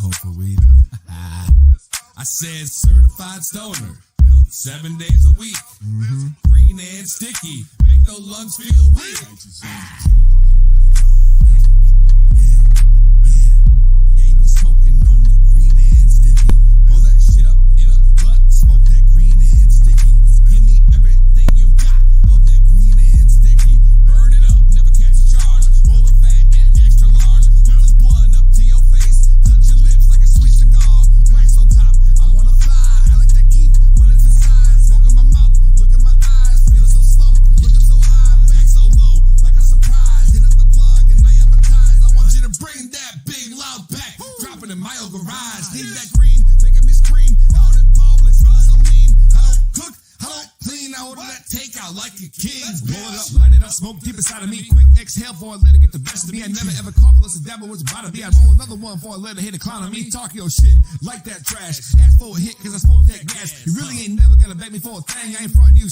hoe for weed. I said certified stoner, 7 days a week. Green and sticky, make no lungs feel weak. Yeah, we smoking on that green and sticky. Roll that shit up in a blunt, smoke that green and sticky. Give me everything you got of that green and sticky. Burn it up, never catch a charge. Roll it fat and extra large. Put this blunt up to your face. Touch your lips like a sweet cigar. Wax on top, I wanna fly. I like that keep when it's inside. Smoke in my mouth, look in my eyes. Feeling so slumped, looking so high, back so low. Like a surprise, hit up the plug and I advertise. I want you to bring that big loud back. Dropping in my old garage. Need that green, making me scream. Out in public, feeling so mean. I don't cook, I don't clean. I order that takeout like a king. Roll it up, light it up, smoke deep inside of me. Quick exhale for a let it get the best of me. I never ever cough unless the devil was about to be. I roll another one for a let it hit a clown on me. Talk your shit like that trash. Ask for a hit cause I smoke that gas. You really ain't never gonna beg me for a thing. I ain't frontin' you.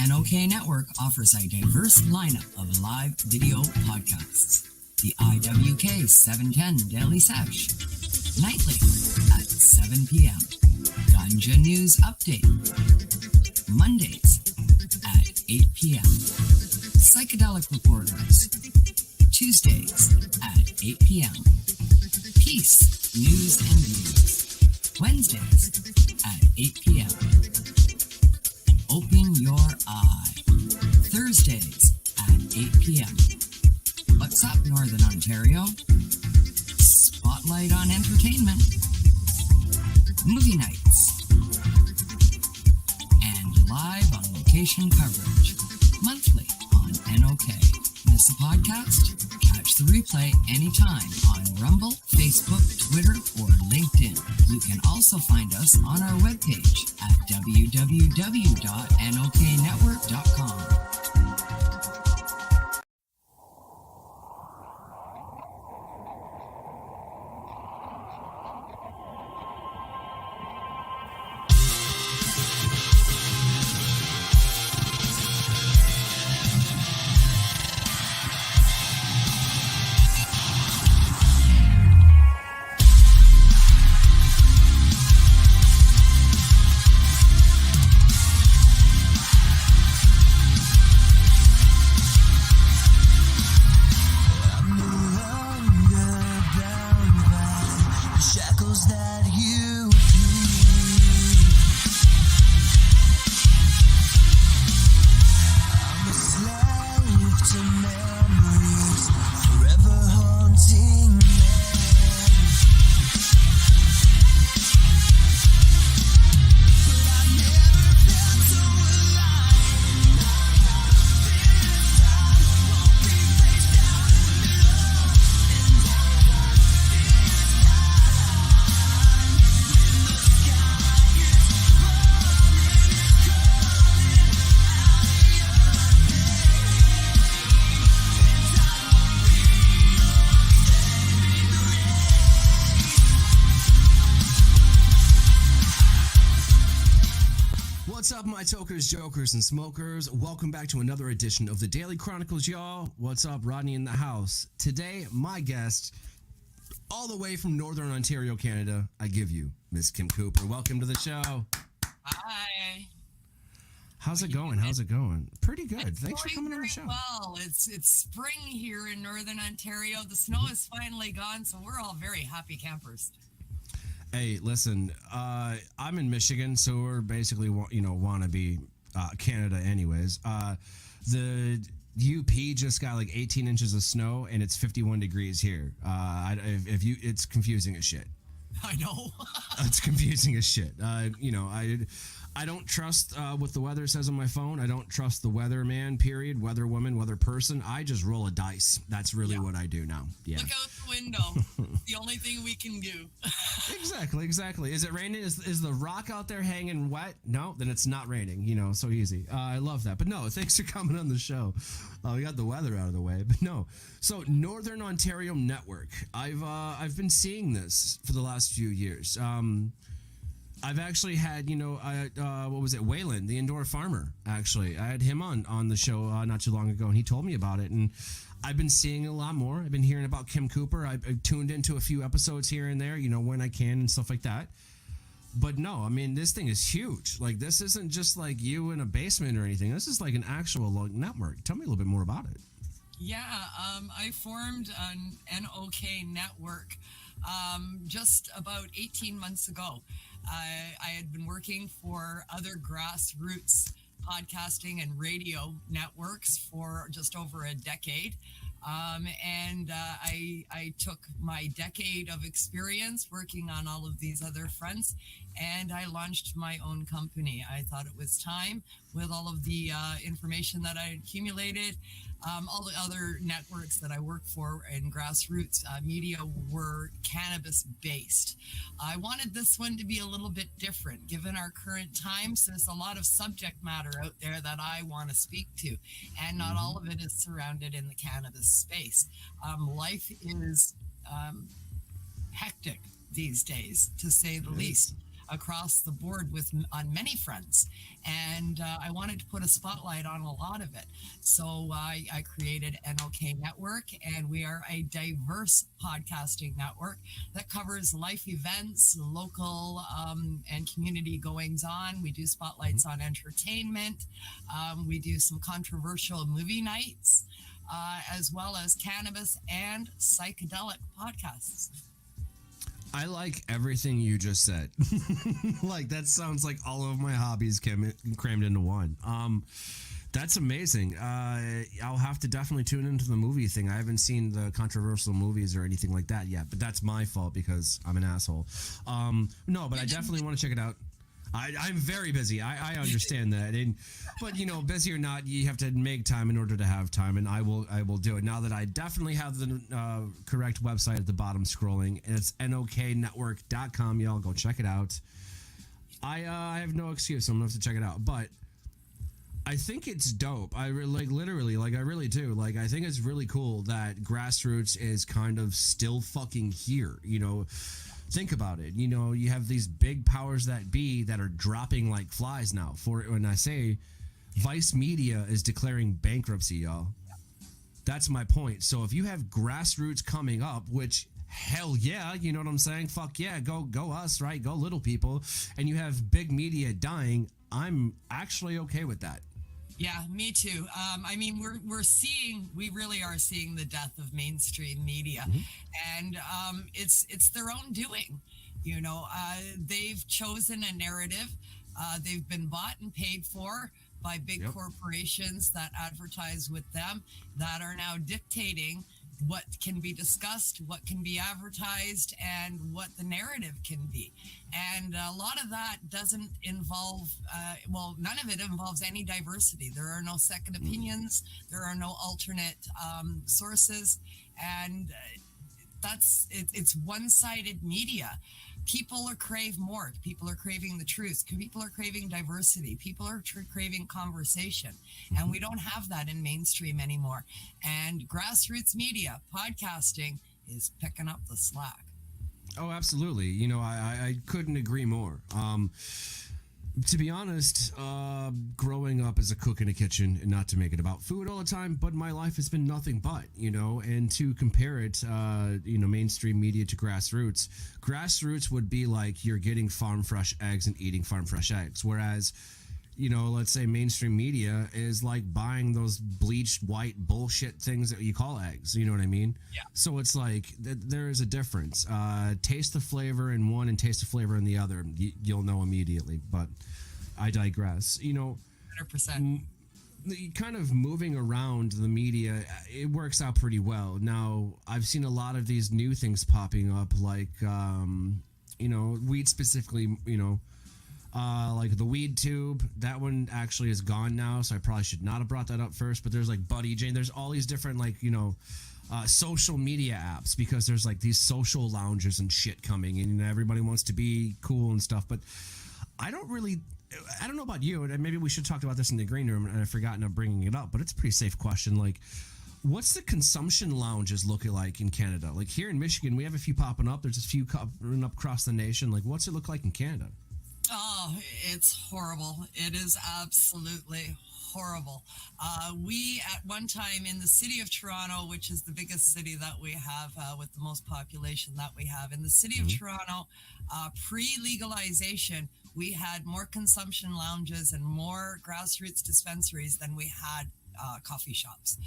NOK Network offers a diverse lineup of live video podcasts. The IWK 710 Daily Sesh, nightly at 7 p.m. Ganja News Update, Mondays at 8 p.m. Psychedelic Reporters, Tuesdays at 8 p.m. Peace, News and Views, Wednesdays at 8 p.m. Open Your Eye, Thursdays at 8 p.m. What's up, Northern Ontario? Spotlight on Entertainment, Movie Nights, and live on location coverage, monthly on NOK. Miss a podcast? Catch the replay anytime on Rumble, Facebook, Twitter, or LinkedIn. You can also find us on our webpage at www.noknetwork.com. my tokers, jokers, and smokers. Welcome back to another edition of the Daily CHRONIClez, y'all. What's up? Rodney in the house. Today, my guest, all the way from Northern Ontario, Canada, I give you Miss Kim Cooper. Welcome to the show. Hi. How's it going? How's it going? Pretty good. It's Thanks for going coming on the very show. Well, it's spring here in Northern Ontario. The snow is finally gone, so we're all very happy campers. Hey, listen, I'm in Michigan, so we're basically, wannabe Canada anyways. The UP just got like 18 inches of snow, and it's 51 degrees here. It's confusing as shit. I know. It's confusing as shit. I don't trust what the weather says on my phone. I don't trust the weatherman, period, weather woman, weather person. I just roll a dice. That's really what I do now. Yeah. Look out the window. The only thing we can do. Exactly. Is it raining? Is the rock out there hanging wet? No, then it's not raining. So easy. I love that. But no, thanks for coming on the show. We got the weather out of the way. But no. So Northern Ontario Network. I've been seeing this for the last few years. I've actually had, what was it? Waylon, the indoor farmer, actually. I had him on the show not too long ago, and he told me about it. And I've been seeing a lot more. I've been hearing about Kim Cooper. I've tuned into a few episodes here and there, when I can and stuff like that. But no, I mean, this thing is huge. Like, this isn't just like you in a basement or anything. This is like an actual network. Tell me a little bit more about it. Yeah, I formed an NOK network just about 18 months ago. I had been working for other grassroots podcasting and radio networks for just over a decade. I took my decade of experience working on all of these other fronts, and I launched my own company. I thought it was time, with all of the information that I accumulated. All the other networks that I work for in grassroots media were cannabis based. I wanted this one to be a little bit different given our current times. There's a lot of subject matter out there that I want to speak to, and not all of it is surrounded in the cannabis space. Life is hectic these days, to say the least, across the board on many fronts, and I wanted to put a spotlight on a lot of it. So I created NOK Network, and we are a diverse podcasting network that covers life events, local and community goings on. We do spotlights on entertainment. We do some controversial movie nights, as well as cannabis and psychedelic podcasts. I like everything you just said. Like, that sounds like all of my hobbies crammed into one. That's amazing. I'll have to definitely tune into the movie thing. I haven't seen the controversial movies or anything like that yet, but that's my fault because I'm an asshole. No, but I definitely want to check it out. I'm very busy. I understand that. But busy or not, you have to make time in order to have time, and I will do it. Now that I definitely have the correct website at the bottom scrolling, and it's noknetwork.com. Y'all go check it out. I have no excuse. I'm gonna have to check it out, but I think it's dope. I really do. Like, I think it's really cool that grassroots is kind of still fucking here. Think about it. You have these big powers that be that are dropping like flies now. For when I say Vice Media is declaring bankruptcy, y'all. That's my point. So if you have grassroots coming up, which hell yeah, you know what I'm saying? Fuck yeah, go us, right? Go little people. And you have big media dying, I'm actually okay with that. Yeah, me too. I mean, we really are seeing the death of mainstream media, and it's their own doing. They've chosen a narrative. They've been bought and paid for by big corporations that advertise with them, that are now dictating what can be discussed, what can be advertised, and what the narrative can be. And a lot of that doesn't involve, none of it involves any diversity. There are no second opinions. There are no alternate sources. And it's one-sided media. People are crave more. People are craving the truth. People are craving diversity. People are craving conversation. And we don't have that in mainstream anymore. And grassroots media, podcasting, is picking up the slack. Oh, absolutely. I couldn't agree more. To be honest, growing up as a cook in a kitchen, and not to make it about food all the time, but my life has been nothing but, and to compare it, mainstream media to grassroots would be like you're getting farm fresh eggs and eating farm fresh eggs. Whereas, let's say mainstream media is like buying those bleached white bullshit things that you call eggs. You know what I mean? Yeah. So it's like there is a difference. Taste the flavor in one and taste the flavor in the other. You'll know immediately. But I digress. 100%. Kind of moving around the media, it works out pretty well. Now, I've seen a lot of these new things popping up, like, weed specifically, like the weed tube. That one actually is gone now, so I probably should not have brought that up first. But there's like Buddy Jane. There's all these different social media apps, because there's like these social lounges and shit coming, and everybody wants to be cool and stuff. But I don't know about you, and maybe we should talk about this in the green room, and I've forgotten of bringing it up, but it's a pretty safe question. Like, what's the consumption lounges looking like in Canada? Like here in Michigan, we have a few popping up. There's a few popping up across the nation. Like, what's it look like in Canada? Oh, it's horrible. It is absolutely horrible. We, at one time in the city of Toronto, which is the biggest city that we have with the most population that we have, in the city of Toronto, pre-legalization, we had more consumption lounges and more grassroots dispensaries than we had coffee shops.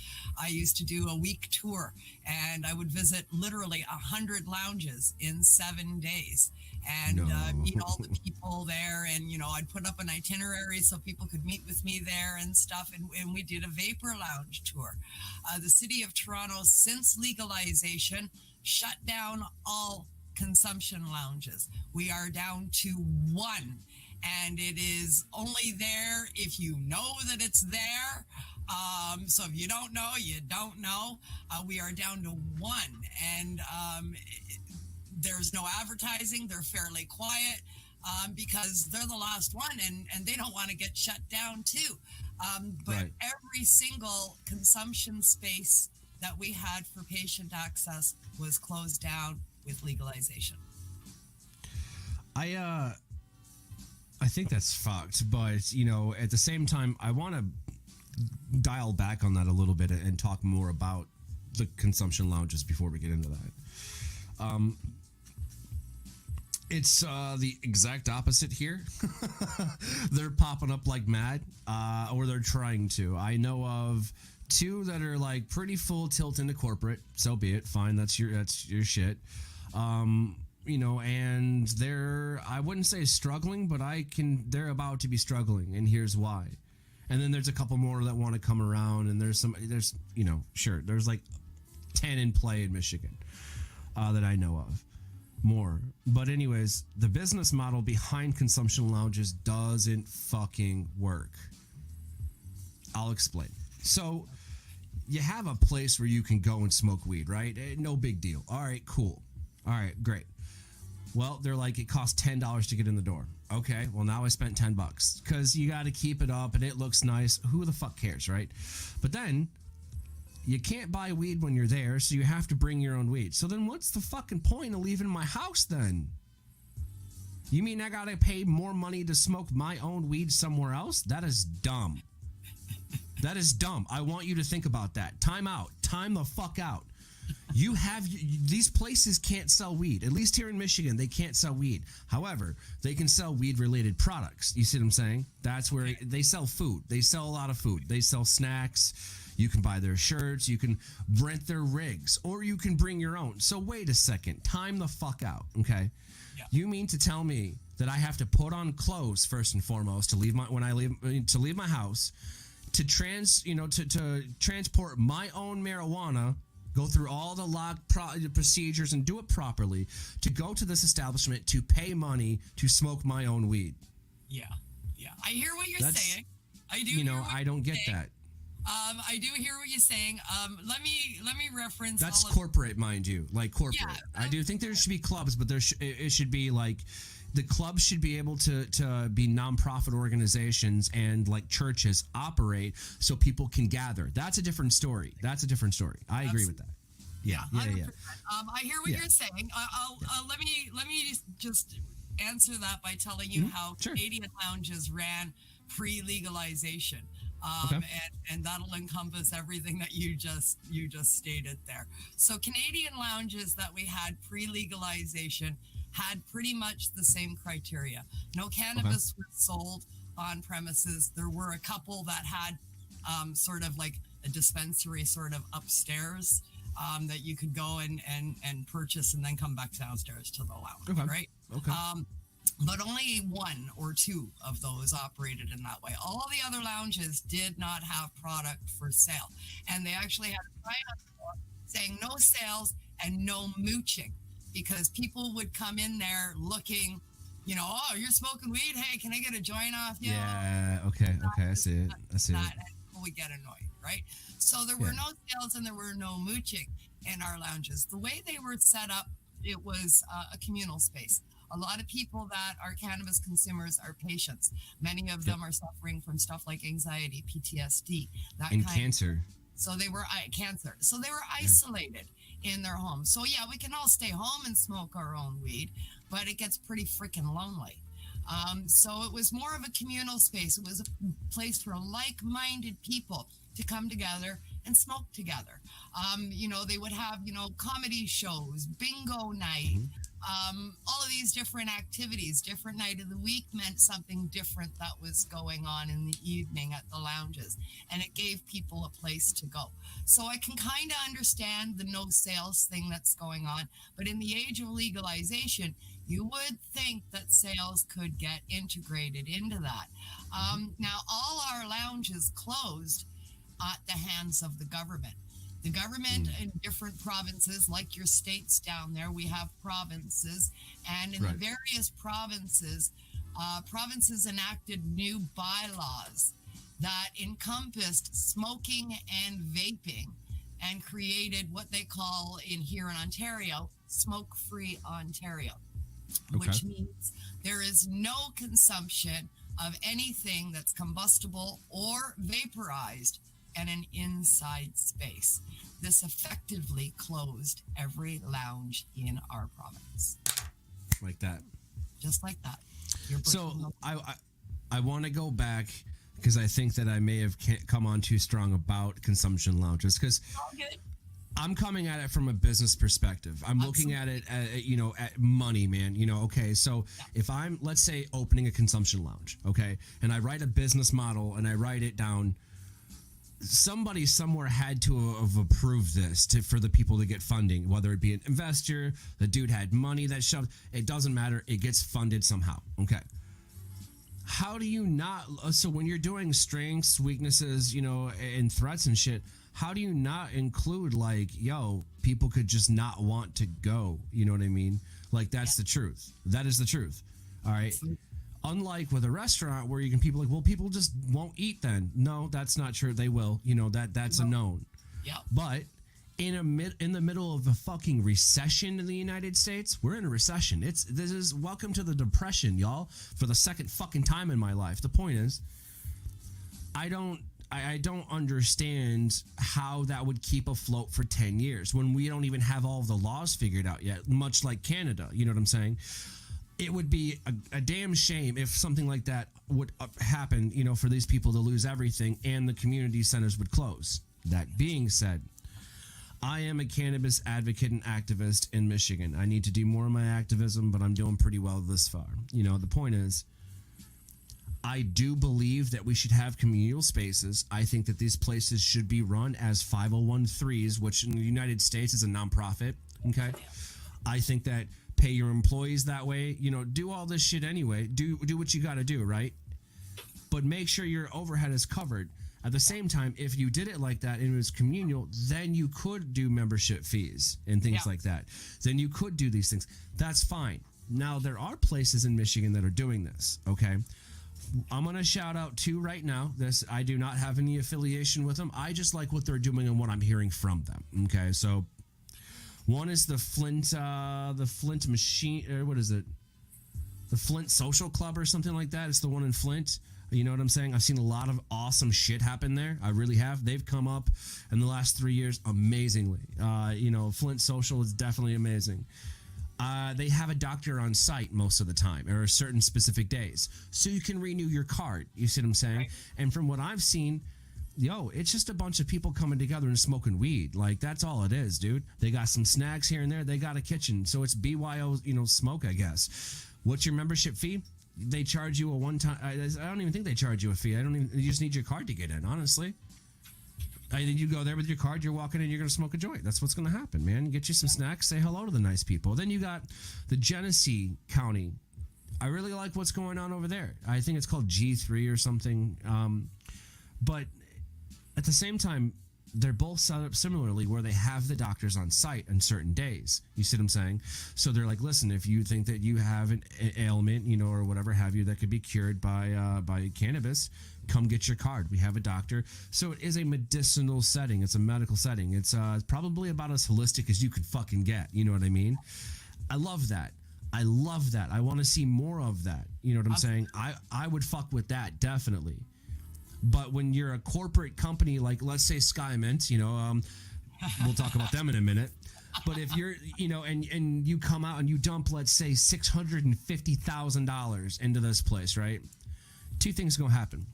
I used to do a week tour, and I would visit literally 100 lounges in 7 days, and meet all the people there. And I'd put up an itinerary so people could meet with me there and stuff. And we did a vapor lounge tour. The city of Toronto, since legalization, shut down all consumption lounges. We are down to one, and it is only there if you know that it's there. So if you don't know, you don't know. We are down to one, and there's no advertising. They're fairly quiet because they're the last one, and they don't want to get shut down too. But Right. Every single consumption space that we had for patient access was closed down with legalization. I think that's fucked, but at the same time, I want to dial back on that a little bit and talk more about the consumption lounges before we get into that. It's the exact opposite here. They're popping up like mad, or they're trying to. I know of two that are like pretty full tilt into corporate. So be it. Fine, that's your shit. And they're, I wouldn't say struggling, but they're about to be struggling, and here's why. And then there's a couple more that want to come around, and there's like 10 in play in Michigan that I know of. More. But anyways, the business model behind consumption lounges doesn't fucking work. I'll explain. So you have a place where you can go and smoke weed, right? No big deal. All right, cool. All right, great. Well, they're like, it costs $10 to get in the door. Okay, well, now I spent $10 because you got to keep it up and it looks nice. Who the fuck cares, right? But then you can't buy weed when you're there, so you have to bring your own weed. So then what's the fucking point of leaving my house then? You mean I got to pay more money to smoke my own weed somewhere else? That is dumb. That is dumb. I want you to think about that. Time out. Time the fuck out. These places can't sell weed. At least here in Michigan, they can't sell weed. However, they can sell weed-related products. You see what I'm saying? That's where they sell food. They sell a lot of food. They sell snacks. You can buy their shirts. You can rent their rigs. Or you can bring your own. So wait a second. Time the fuck out, okay? Yeah. You mean to tell me that I have to put on clothes first and foremost to leave my house, to transport my own marijuana, go through all the procedures and do it properly, to go to this establishment to pay money to smoke my own weed? Yeah. I hear what you're saying. I do. I don't get that. I do hear what you're saying. Let me reference. That's corporate, mind you, like corporate. Yeah, I do think there should be clubs, but it should be like the clubs should be able to be nonprofit organizations, and like churches operate so people can gather. That's a different story. I agree with that. Yeah. I hear what you're saying. Let me just answer that by telling you how Sure. Canadian lounges ran pre-legalization. And that'll encompass everything that you just stated there. So Canadian lounges that we had pre-legalization had pretty much the same criteria. No cannabis was sold on premises. There were a couple that had sort of like a dispensary sort of upstairs that you could go and purchase and then come back downstairs to the lounge, right? Okay. But only one or two of those operated in that way. All the other lounges did not have product for sale. And they actually had a sign on the door saying no sales and no mooching, because people would come in there looking, you know, oh, you're smoking weed? Hey, can I get a joint off you? Yeah, okay, I see it. And people would get annoyed, right? So there were no sales and there were no mooching in our lounges. The way they were set up, it was a communal space. A lot of people that are cannabis consumers are patients. Many of them are suffering from stuff like anxiety, PTSD, and cancer. So they were cancer. So they were isolated in their home. So yeah, we can all stay home and smoke our own weed, but it gets pretty freaking lonely. So it was more of a communal space. It was a place for like-minded people to come together and smoke together. You know, they would have, you know, comedy shows, bingo night, all of these different activities. Different night of the week meant something different that was going on in the evening at the lounges, and it gave people a place to go. So I can kind of understand the no sales thing that's going on, but in the age of legalization, you would think that sales could get integrated into that. Now, all our lounges closed at the hands of the government. The government in different provinces, like your states down there, we have provinces, and in the various provinces, provinces enacted new bylaws that encompassed smoking and vaping and created what they call here in Ontario, Smoke-Free Ontario, which means there is no consumption of anything that's combustible or vaporized in an inside space. This effectively closed every lounge in our province. Like that. Just like that. So I want to go back, because I think that I may have come on too strong about consumption lounges, because I'm coming at it from a business perspective. I'm looking at it, at money, man. Okay, so if I'm, let's say, opening a consumption lounge, okay, and I write a business model and I write it down, somebody somewhere had to have approved this for the people to get funding, whether it be an investor, the dude had money that shoved, it doesn't matter, it gets funded somehow. Okay. How do you not, so when you're doing strengths, weaknesses, and threats and shit, how do you not include like, yo, people could just not want to go, you know what I mean? Like, that's the truth. That is the truth. All right. Unlike with a restaurant where you can, people like, well, people just won't eat then. No, that's not true. They will, that's a known. Yeah. But in the middle of a fucking recession in the United States, we're in a recession. This is welcome to the depression, y'all, for the second fucking time in my life. The point is, I don't understand how that would keep afloat for 10 years when we don't even have all of the laws figured out yet, much like Canada. You know what I'm saying? It would be a damn shame if something like that would happen, for these people to lose everything and the community centers would close. That being said, I am a cannabis advocate and activist in Michigan. I need to do more of my activism, but I'm doing pretty well this far. The point is, I do believe that we should have communal spaces. I think that these places should be run as 501(c)(3)s, which in the United States is a nonprofit. Okay. I think that pay your employees that way, do all this shit anyway. Do what you got to do, right? But make sure your overhead is covered. At the same time, if you did it like that and it was communal, then you could do membership fees and things like that. Then you could do these things. That's fine. Now, there are places in Michigan that are doing this, okay? I'm going to shout out two right now. I do not have any affiliation with them. I just like what they're doing and what I'm hearing from them, okay? So one is the Flint machine, or what is it? The Flint Social Club or something like that. It's the one in Flint. You know what I'm saying? I've seen a lot of awesome shit happen there. I really have. They've come up in the last 3 years amazingly. Flint Social is definitely amazing. They have a doctor on site most of the time, or certain specific days, so you can renew your card. You see what I'm saying? Right. And from what I've seen, it's just a bunch of people coming together and smoking weed. Like, that's all it is, dude. They got some snacks here and there. They got a kitchen, so it's BYO, smoke, I guess. What's your membership fee? They charge you a one-time. I don't even think they charge you a fee. You just need your card to get in, honestly. You go there with your card, you're walking in, you're going to smoke a joint. That's what's going to happen, man. Get you some snacks, say hello to the nice people. Then you got the Genesee County. I really like what's going on over there. I think it's called G3 or something. But at the same time, they're both set up similarly where they have the doctors on site on certain days. You see what I'm saying? So they're like, listen, if you think that you have an ailment, or whatever have you that could be cured by cannabis, come get your card. We have a doctor. So it is a medicinal setting. It's a medical setting. It's probably about as holistic as you could fucking get. You know what I mean? I love that. I want to see more of that. You know what I'm saying? I would fuck with that, definitely. But when you're a corporate company, like let's say SkyMint, we'll talk about them in a minute. But if you're, and you come out and you dump, let's say $650,000 into this place, right? Two things are going to happen.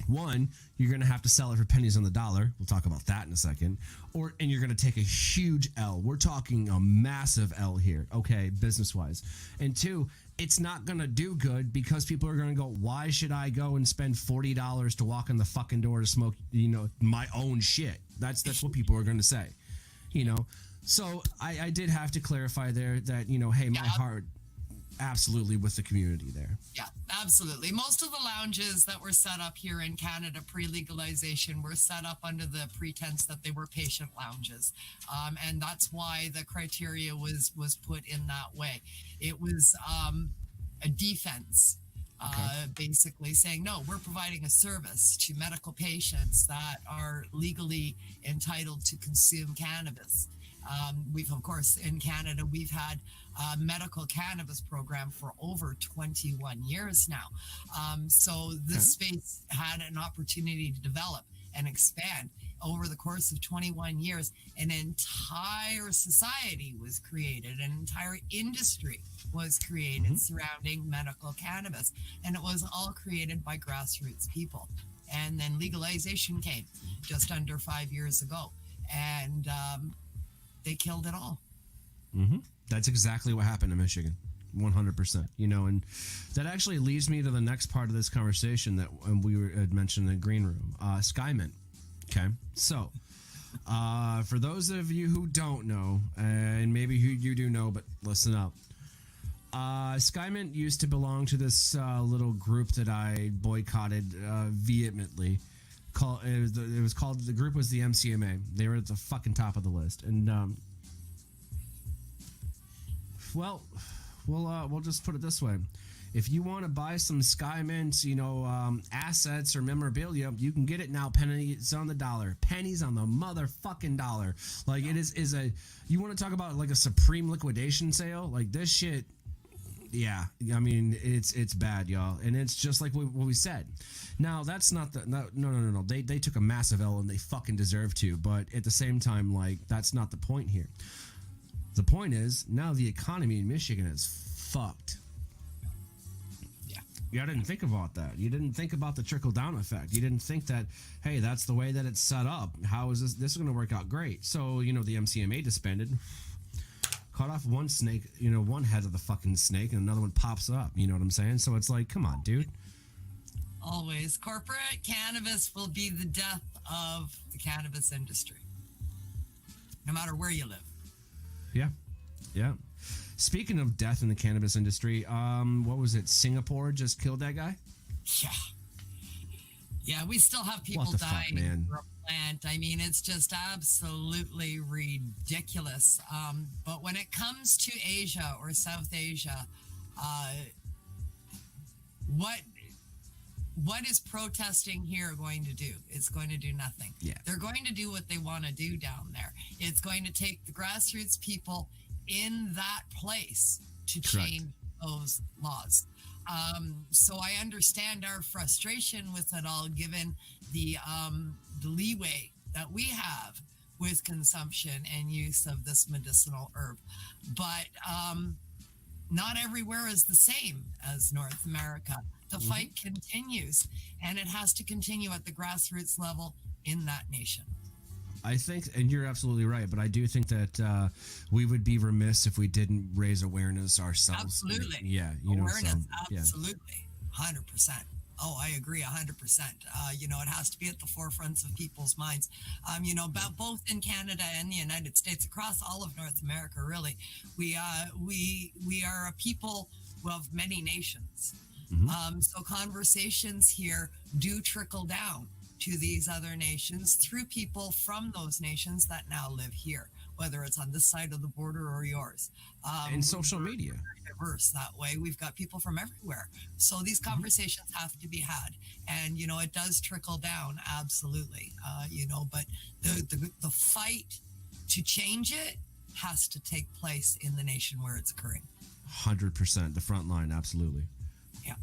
One, you're going to have to sell it for pennies on the dollar. We'll talk about that in a second. And you're going to take a huge L. We're talking a massive L here, okay, business-wise. And two, it's not going to do good because people are going to go, why should I go and spend $40 to walk in the fucking door to smoke, my own shit? That's what people are going to say, So I did have to clarify there that, hey, my heart absolutely with the community there. Yeah, absolutely. Most of the lounges that were set up here in Canada pre-legalization were set up under the pretense that they were patient lounges. And that's why the criteria was put in that way. It was a defense, basically saying, no, we're providing a service to medical patients that are legally entitled to consume cannabis. We've, of course, in Canada, we've had a medical cannabis program for over 21 years now. So this space had an opportunity to develop and expand. Over the course of 21 years, an entire society was created, an entire industry was created surrounding medical cannabis. And it was all created by grassroots people. And then legalization came just under 5 years ago. And they killed it all. That's exactly what happened in Michigan. 100%. And that actually leads me to the next part of this conversation that we had mentioned in the green room. SkyMint. Okay. So, for those of you who don't know, and maybe who you do know, but listen up. SkyMint used to belong to this little group that I boycotted vehemently. The group was the MCMA. They were at the fucking top of the list, and we'll just put it this way: if you want to buy some SkyMint, assets or memorabilia, you can get it now. Pennies on the dollar. Pennies on the motherfucking dollar. Like it is a. You want to talk about like a supreme liquidation sale? Like this shit. Yeah, I mean it's bad, y'all, and it's just like what we said. Now that's not the no. They took a massive L and they fucking deserve to, but at the same time, like that's not the point here. The point is now the economy in Michigan is fucked. Yeah, y'all didn't think about that. You didn't think about the trickle down effect. You didn't think that, hey, that's the way that it's set up. How is this? This is going to work out great. So the MCMA disbanded. Cut off one snake, one head of the fucking snake, and another one pops up. You know what I'm saying? So it's like, come on, dude. Always. Corporate cannabis will be the death of the cannabis industry, no matter where you live. Yeah. Speaking of death in the cannabis industry, what was it? Singapore just killed that guy? Yeah, we still have people dying for a plant. I mean, it's just absolutely ridiculous. But when it comes to Asia or South Asia, what is protesting here going to do? It's going to do nothing. Yeah. They're going to do what they want to do down there. It's going to take the grassroots people in that place to change those laws. So I understand our frustration with it all, given the leeway that we have with consumption and use of this medicinal herb. But not everywhere is the same as North America. The fight continues, and it has to continue at the grassroots level in that nation. I think, and you're absolutely right, but I do think that we would be remiss if we didn't raise awareness ourselves. Absolutely. Yeah. Awareness, yeah. absolutely. 100%. Oh, I agree 100%. It has to be at the forefronts of people's minds. Both in Canada and the United States, across all of North America, really, we are a people of many nations. So conversations here do trickle down to these other nations through people from those nations that now live here, whether it's on this side of the border or yours. And social media. Very diverse that way. We've got people from everywhere. So these conversations have to be had. And, it does trickle down, absolutely. But the fight to change it has to take place in the nation where it's occurring. 100%. The front line, absolutely. Yeah.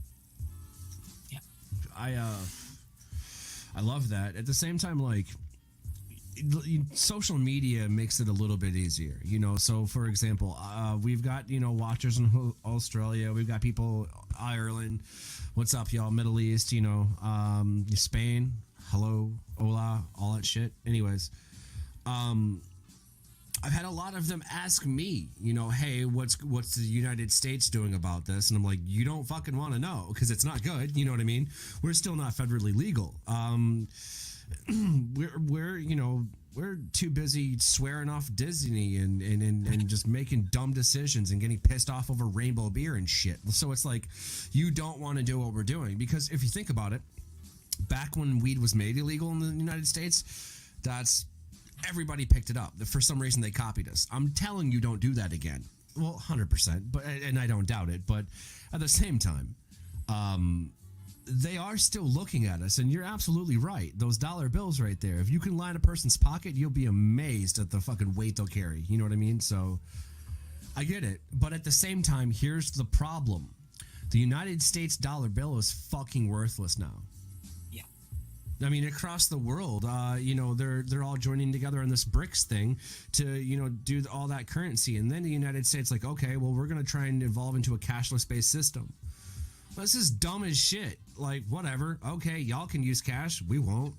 I love that. At the same time, social media makes it a little bit easier, So, for example, we've got, watchers in Australia. We've got people Ireland. What's up, y'all? Middle East, Spain. Hello, hola, all that shit. Anyways, I've had a lot of them ask me, hey, what's the United States doing about this? And I'm like, you don't fucking want to know because it's not good. You know what I mean? We're still not federally legal. We're too busy swearing off Disney and just making dumb decisions and getting pissed off over rainbow beer and shit. So it's like, you don't want to do what we're doing because if you think about it, back when weed was made illegal in the United States, everybody picked it up. For some reason, they copied us. I'm telling you, don't do that again. Well, 100%, and I don't doubt it. But at the same time, they are still looking at us, and you're absolutely right. Those dollar bills right there. If you can line a person's pocket, you'll be amazed at the fucking weight they'll carry. You know what I mean? So I get it. But at the same time, here's the problem. The United States dollar bill is fucking worthless now. I mean, across the world, they're all joining together on this BRICS thing to, do all that currency. And then the United States like, okay, well, we're going to try and evolve into a cashless-based system. This is dumb as shit. Like, whatever. Okay, y'all can use cash. We won't.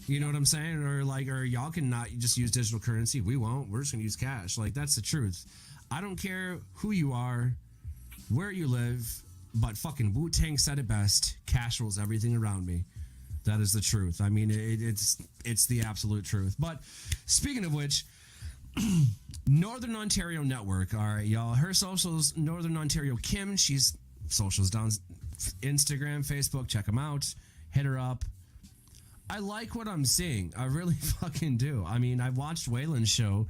You know what I'm saying? Or y'all can not just use digital currency. We won't. We're just going to use cash. Like, that's the truth. I don't care who you are, where you live, but fucking Wu-Tang said it best. Cash rules everything around me. That is the truth. I mean, it's the absolute truth. But speaking of which, Northern Ontario Network. All right, y'all. Her socials, Northern Ontario Kim. She's socials down Instagram, Facebook. Check them out. Hit her up. I like what I'm seeing. I really fucking do. I mean, I've watched Waylon's show,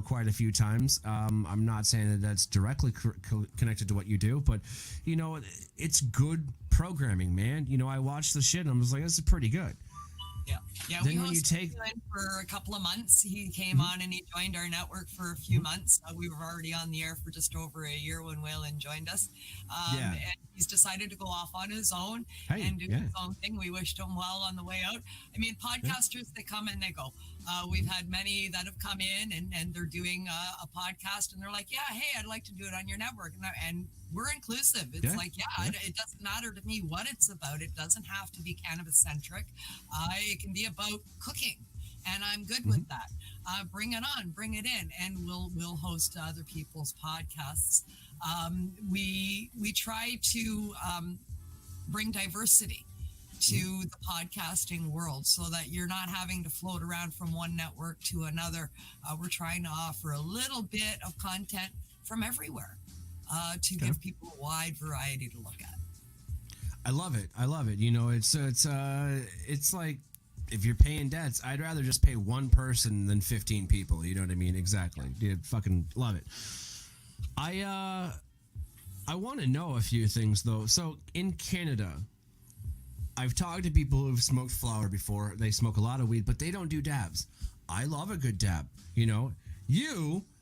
quite a few times. I'm not saying that that's directly connected to what you do, but, it's good programming, man. I watched the shit and I was like, this is pretty good. Yeah. Then We when you take him for a couple of months. He came on and he joined our network for a few months. We were already on the air for just over a year when Waylon joined us. And he's decided to go off on his own and do his own thing. We wished him well on the way out. I mean, podcasters, they come and they go. We've had many that have come in and they're doing a podcast and they're like, yeah, hey, I'd like to do it on your network. And we're inclusive. It's it doesn't matter to me what it's about. It doesn't have to be cannabis centric. It can be about cooking. And I'm good with that. Bring it on, bring it in, and we'll host other people's podcasts. We try to bring diversity to the podcasting world so that you're not having to float around from one network to another. We're trying to offer a little bit of content from everywhere to give people a wide variety to look at. I love it. It's like, if you're paying debts, I'd rather just pay one person than 15 people. You know what I mean? Exactly. Dude, fucking love it. I want to know a few things, though. So, in Canada, I've talked to people who've smoked flower before. They smoke a lot of weed, but they don't do dabs. I love a good dab.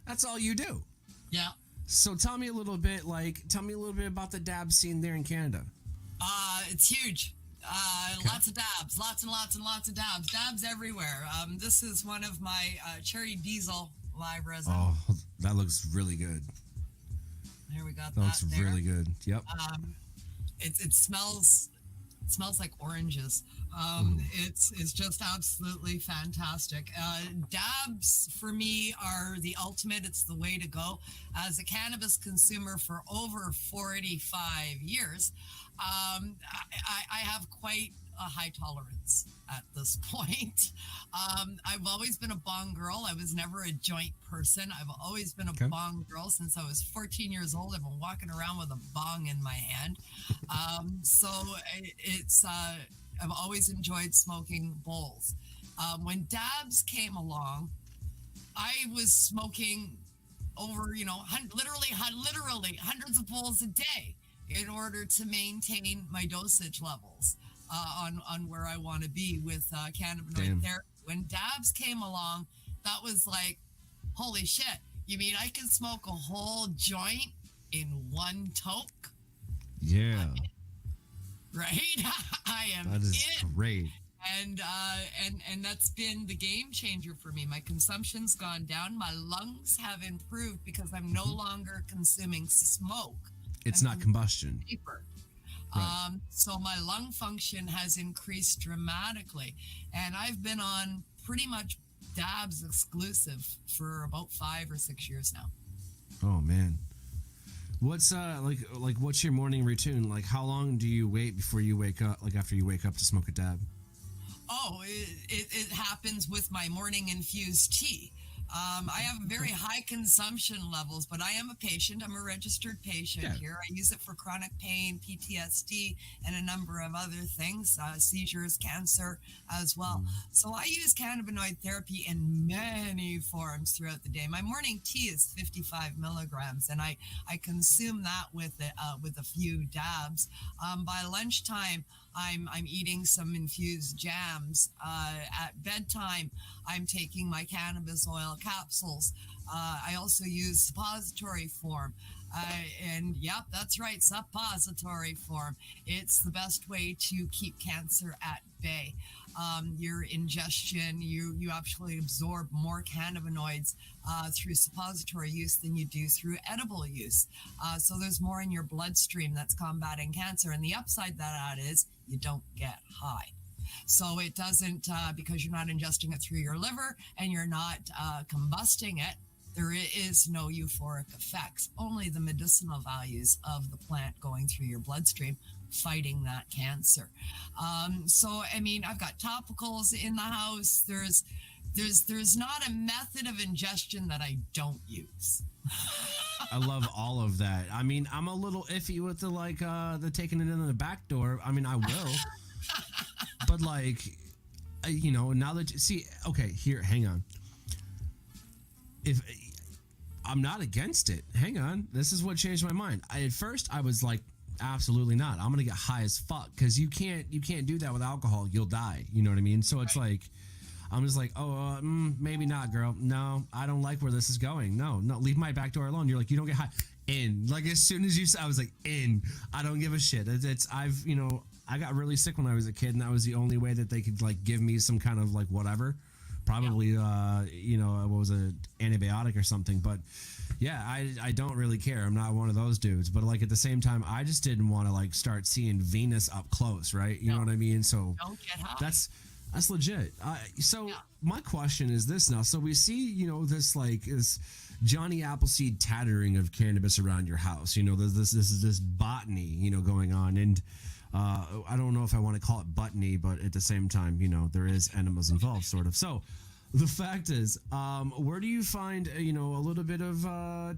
That's all you do. Yeah. So, tell me a little bit about the dab scene there in Canada. It's huge. Lots of dabs, lots and lots and lots of dabs. Dabs everywhere. This is one of my cherry diesel live resin. Oh, that looks really good. Here we got That that. looks there. really good. Yep. It smells like oranges. It's just absolutely fantastic. Dabs for me are the ultimate. It's the way to go. As a cannabis consumer for over 45 years, I have quite a high tolerance at this point. I've always been a bong girl. I was never a joint person. I've always been a bong girl since I was 14 years old. I've been walking around with a bong in my hand. So it's I've always enjoyed smoking bowls. When dabs came along, I was smoking over, literally hundreds of bowls a day in order to maintain my dosage levels on where I want to be with cannabinoid therapy. When dabs came along, that was like, holy shit. You mean I can smoke a whole joint in one toke? Yeah. Right? I am That is great. And that's been the game changer for me. My consumption's gone down. My lungs have improved because I'm no longer consuming smoke. It's not combustion. Vapor. Right. So my lung function has increased dramatically. And I've been on pretty much dabs exclusive for about 5 or 6 years now. Oh man. What's like what's your morning routine? Like how long do you wait before you wake up, like after you wake up to smoke a dab? Oh, it happens with my morning infused tea. I have very high consumption levels, but I am a patient. I'm a registered patient here. I use it for chronic pain, PTSD, and a number of other things, seizures, cancer as well. So I use cannabinoid therapy in many forms throughout the day. My morning tea is 55 milligrams, and I consume that with a few dabs. By lunchtime, I'm eating some infused jams. At bedtime, I'm taking my cannabis oil capsules. I also use suppository form. And yep, that's right, suppository form. It's the best way to keep cancer at bay. Your ingestion, you actually absorb more cannabinoids through suppository use than you do through edible use. So there's more in your bloodstream that's combating cancer. And the upside to that is you don't get high. So it doesn't, because you're not ingesting it through your liver and you're not combusting it, there is no euphoric effects, only the medicinal values of the plant going through your bloodstream fighting that cancer. So, I mean, I've got topicals in the house. There's not a method of ingestion that I don't use. I love all of that. I mean, I'm a little iffy with the taking it in the back door. I mean, I will. But now that here, hang on. If I'm not against it, hang on. This is what changed my mind. At first, I was like, absolutely not. I'm gonna get high as fuck because you can't do that with alcohol. You'll die. You know what I mean? So it's like, I'm just like, maybe not, girl. No, I don't like where this is going. No, leave my back door alone. You're like, you don't get high. In like as soon as you said, I was like, in. I don't give a shit. I got really sick when I was a kid, and that was the only way that they could give me some kind of whatever. Probably, what was it, antibiotic or something. But yeah, I don't really care. I'm not one of those dudes. But at the same time, I just didn't want to start seeing Venus up close, right? You know what I mean? So don't get high. That's legit. My question is this now. So we see, this Johnny Appleseed tattering of cannabis around your house. This botany, going on, and I don't know if I want to call it botany, but at the same time, there is enemas involved, sort of. So the fact is, where do you find, a little bit of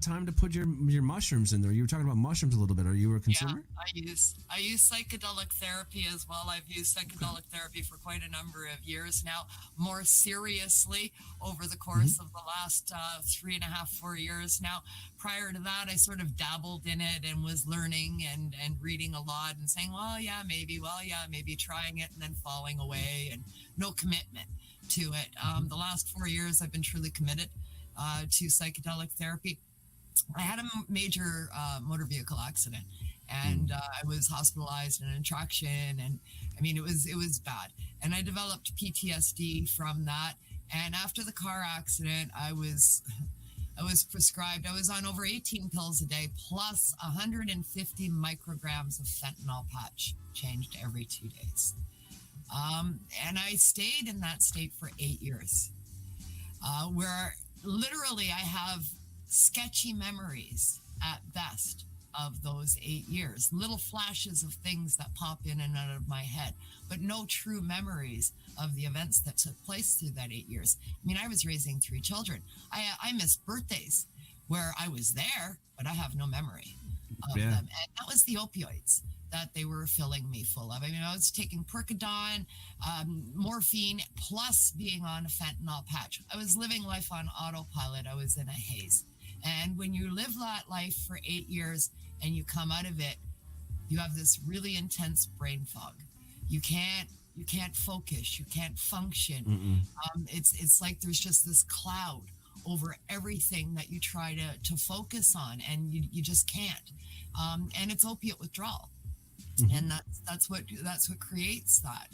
time to put your mushrooms in there? You were talking about mushrooms a little bit. Are you a consumer? Yeah, I use psychedelic therapy as well. I've used psychedelic therapy for quite a number of years now, more seriously over the course of the last 3.5, 4 years now. Prior to that, I sort of dabbled in it and was learning and reading a lot and saying, maybe trying it, and then falling away and no commitment to it. The last 4 years, I've been truly committed to psychedelic therapy. I had a major motor vehicle accident, and I was hospitalized in an attraction, and I mean, it was bad, and I developed PTSD from that. And after the car accident, I was prescribed. I was on over 18 pills a day plus 150 micrograms of fentanyl patch, changed every 2 days. And I stayed in that state for 8 years, where literally I have sketchy memories at best of those 8 years, little flashes of things that pop in and out of my head, but no true memories of the events that took place through that 8 years. I mean, I was raising 3 children. I missed birthdays where I was there, but I have no memory of them. And that was the opioids that they were filling me full of. I mean, I was taking Percodon, morphine, plus being on a fentanyl patch. I was living life on autopilot. I was in a haze. And when you live that life for 8 years and you come out of it, you have this really intense brain fog. You can't focus. You can't function. It's like there's just this cloud over everything that you try to focus on, and you just can't. And it's opiate withdrawal. And that's what creates that.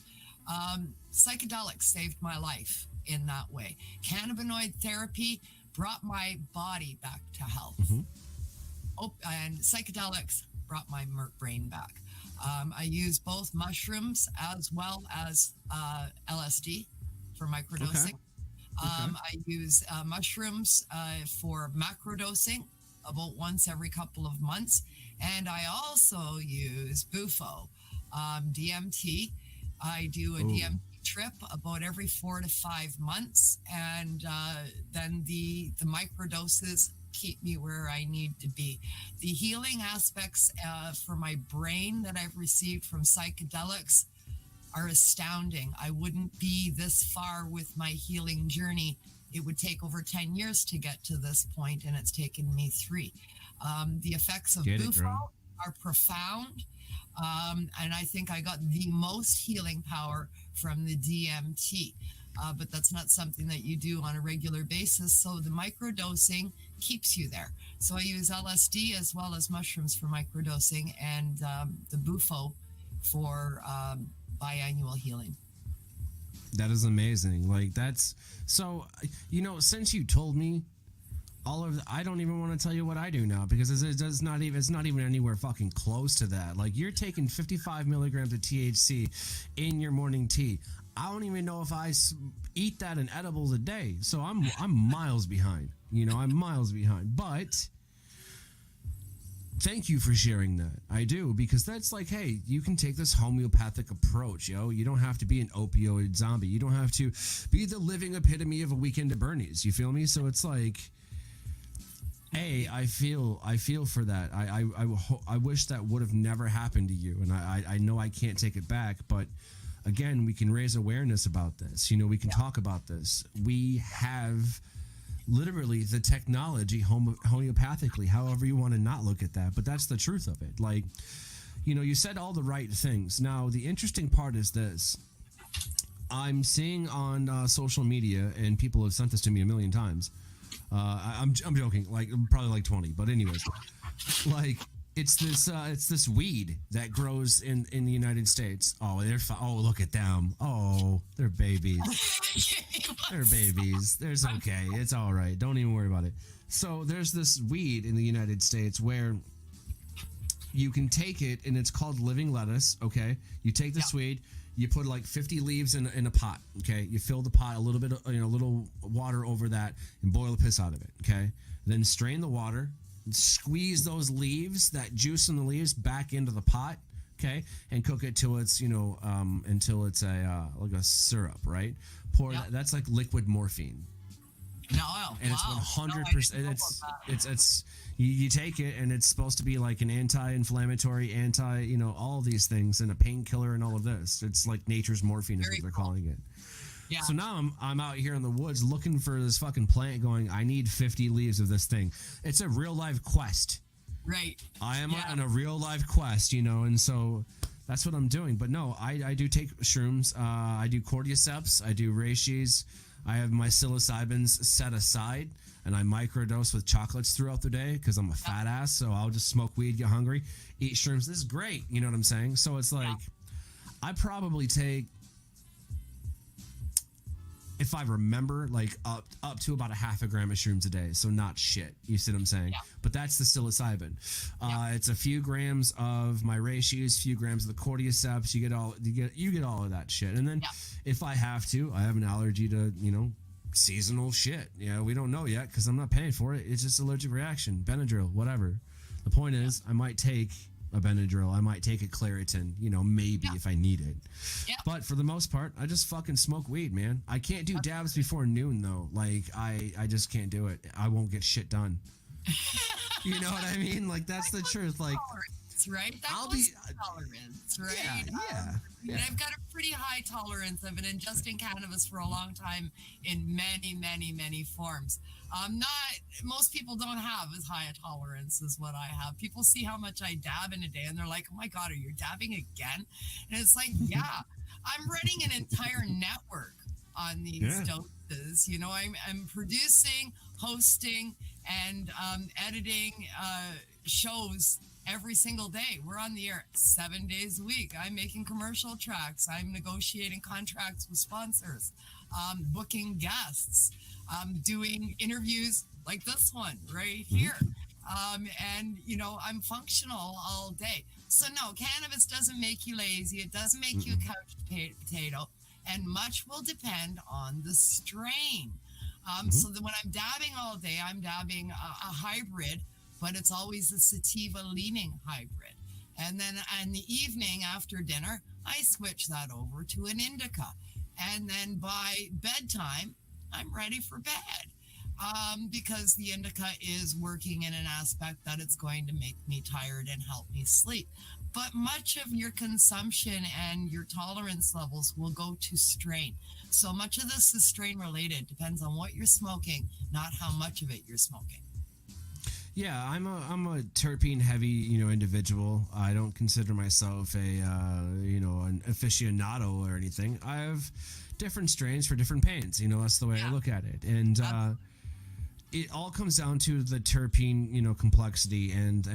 Psychedelics saved my life in that way. Cannabinoid therapy brought my body back to health. And psychedelics brought my brain back. I use both mushrooms as well as LSD for microdosing. I use mushrooms for macrodosing about once every couple of months. And I also use Bufo, DMT. I do a DMT trip about every 4 to 5 months. And then the microdoses keep me where I need to be. The healing aspects for my brain that I've received from psychedelics are astounding. I wouldn't be this far with my healing journey. It would take over 10 years to get to this point, and it's taken me 3. The effects of Bufo are profound. And I think I got the most healing power from the DMT. But that's not something that you do on a regular basis. So the microdosing keeps you there. So I use LSD as well as mushrooms for microdosing, and the Bufo for biannual healing. That is amazing. Like, that's so, since you told me all of I don't even want to tell you what I do now, because it's not even anywhere fucking close to that. Like, you're taking 55 milligrams of THC in your morning tea. I don't even know if I eat that in edibles a day. So I'm miles behind. I'm miles behind. But thank you for sharing that. I do, because that's like, hey, you can take this homeopathic approach, yo. You don't have to be an opioid zombie. You don't have to be the living epitome of a weekend at Bernie's. You feel me? So it's like, hey, I feel for that. I wish that would have never happened to you, and I know I can't take it back, but again, we can raise awareness about this. We can talk about this. We have literally the technology homeopathically, however you want to not look at that, but that's the truth of it. Like, you said all the right things. Now, the interesting part is this. I'm seeing on social media, and people have sent this to me a million times. I'm joking, like probably like 20, but anyways, like it's this weed that grows in the United States. Oh, look at them. Oh, they're babies. They're babies. There's okay. It's all right. Don't even worry about it. So there's this weed in the United States where you can take it, and it's called living lettuce. Okay, you take this weed. You put like 50 leaves in a pot, okay? You fill the pot, a little bit of, little water over that, and boil the piss out of it, okay? Then strain the water, squeeze those leaves, that juice in the leaves, back into the pot, okay? And cook it till it's, until it's like a syrup, right? Pour that. That's like liquid morphine. No, and it's 100%. It's you take it, and it's supposed to be like an anti-inflammatory, all of these things, and a painkiller, and all of this. It's like nature's morphine is what they're calling it. Yeah. So now I'm out here in the woods looking for this fucking plant, going, I need 50 leaves of this thing. It's a real life quest. Right. I am on a real life quest, and so that's what I'm doing. But no, I do take shrooms. I do cordyceps. I do reishis. I have my psilocybins set aside. and I microdose with chocolates throughout the day because I'm a fat ass. So I'll just smoke weed, get hungry, eat shrooms. This is great. You know what I'm saying? So it's like, I probably take, if I remember, like up to about a half a gram of shrooms a day. So not shit. You see what I'm saying? Yeah. But that's the psilocybin. It's a few grams of my reishi, few grams of the cordyceps. You get all of that shit. And then if I have to, I have an allergy to, seasonal shit. We don't know yet because I'm not paying for it. It's just allergic reaction. Benadryl, whatever. The point is, I might take a Benadryl. I might take a Claritin, maybe if I need it. Yeah. But for the most part, I just fucking smoke weed, man. I can't do dabs before noon, though. Like, I just can't do it. I won't get shit done. You know what I mean? Like, that's the truth. Like, tolerance, right? I'll be tolerance, right? Yeah. And I've got a pretty high tolerance. I've been ingesting cannabis for a long time in many, many, many forms. Most people don't have as high a tolerance as what I have. People see how much I dab in a day and they're like, oh my God, are you dabbing again? And it's like, yeah, I'm running an entire network on these doses. I'm producing, hosting, and editing shows every single day. We're on the air 7 days a week. I'm making commercial tracks. I'm negotiating contracts with sponsors, booking guests, doing interviews like this one right here. And, I'm functional all day. So no, cannabis doesn't make you lazy. It doesn't make you a couch potato. And much will depend on the strain. So that when I'm dabbing all day, I'm dabbing a hybrid, but it's always a sativa leaning hybrid. And then in the evening after dinner, I switch that over to an indica. And then by bedtime, I'm ready for bed. Because the indica is working in an aspect that it's going to make me tired and help me sleep. But much of your consumption and your tolerance levels will go to strain. So much of this is strain related. Depends on what you're smoking, not how much of it you're smoking. Yeah, I'm a terpene heavy, individual. I don't consider myself an aficionado or anything. I have different strains for different pains. That's the way I look at it. And it all comes down to the terpene, complexity and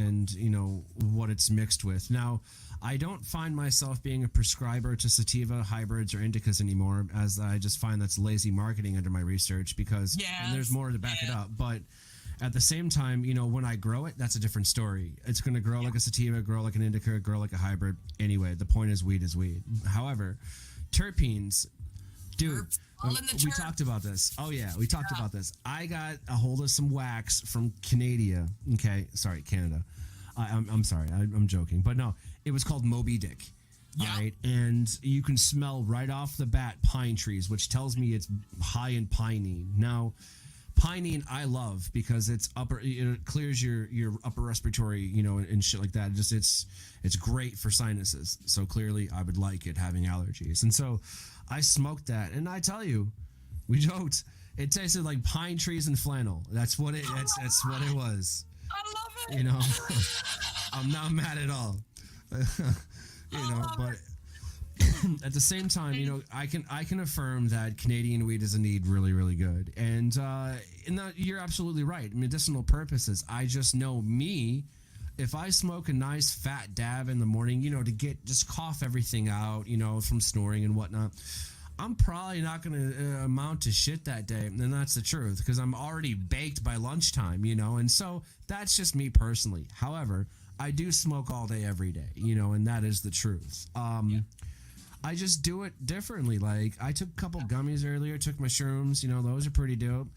what it's mixed with. Now, I don't find myself being a prescriber to sativa, hybrids, or indicas anymore, as I just find that's lazy marketing under my research because and there's more to back it up. But at the same time, when I grow it, that's a different story. It's going to grow like a sativa, grow like an indica, grow like a hybrid. Anyway, the point is weed is weed. However, terpenes, dude, we talked about this. Oh, yeah, we talked about this. I got a hold of some wax from Canada. Okay, sorry, Canada. I'm sorry, I'm joking. But no, it was called Moby Dick. Yeah. Right, and you can smell right off the bat pine trees, which tells me it's high in pinene. Now, pinene I love because it clears your upper respiratory, and shit like that. It's great for sinuses. So clearly I would like it having allergies. And so I smoked that, and I tell you, we joked. It tasted like pine trees and flannel. That's what it was. I love it. I'm not mad at all. But at the same time, I can affirm that Canadian weed is indeed really, really good. And that you're absolutely right. Medicinal purposes. I just know me, if I smoke a nice fat dab in the morning, to just cough everything out, from snoring and whatnot, I'm probably not going to amount to shit that day. And that's the truth because I'm already baked by lunchtime, and so that's just me personally. However, I do smoke all day, every day, and that is the truth. I just do it differently. Like I took a couple gummies earlier, took mushrooms, those are pretty dope.